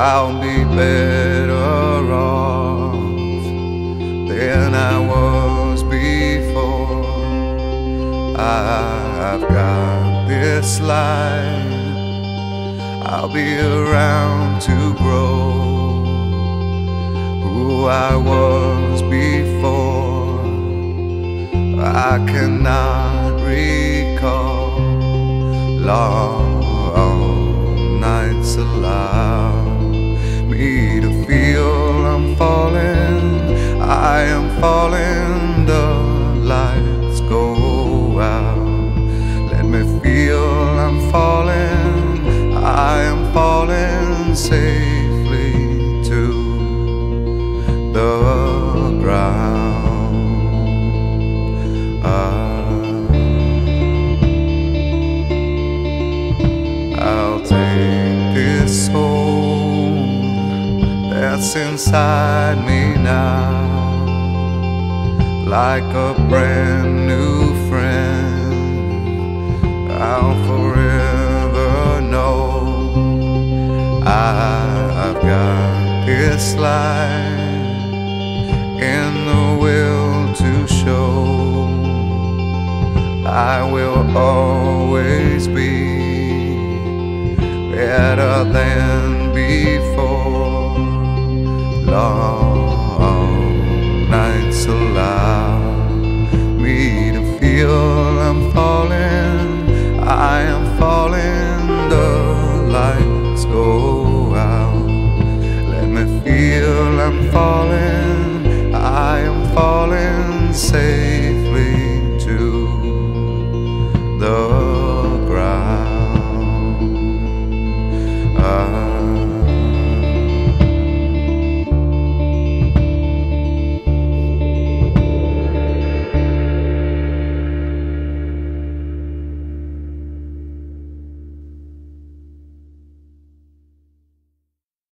I'll be better off than I was before. I've got this life, I'll be around to grow who I was before. I cannot recall long nights allow me to feel I'm falling. I am falling, the lights go out. Let me feel I'm falling. I am falling safely to the ground. I'll take this soul that's inside me now, like a brand new friend. I'll forever know I've got this life in the will to show. I will always be better than before. Long nights allow me to feel I'm falling. I am falling, the lights go out. Let me feel I'm falling. I am falling, say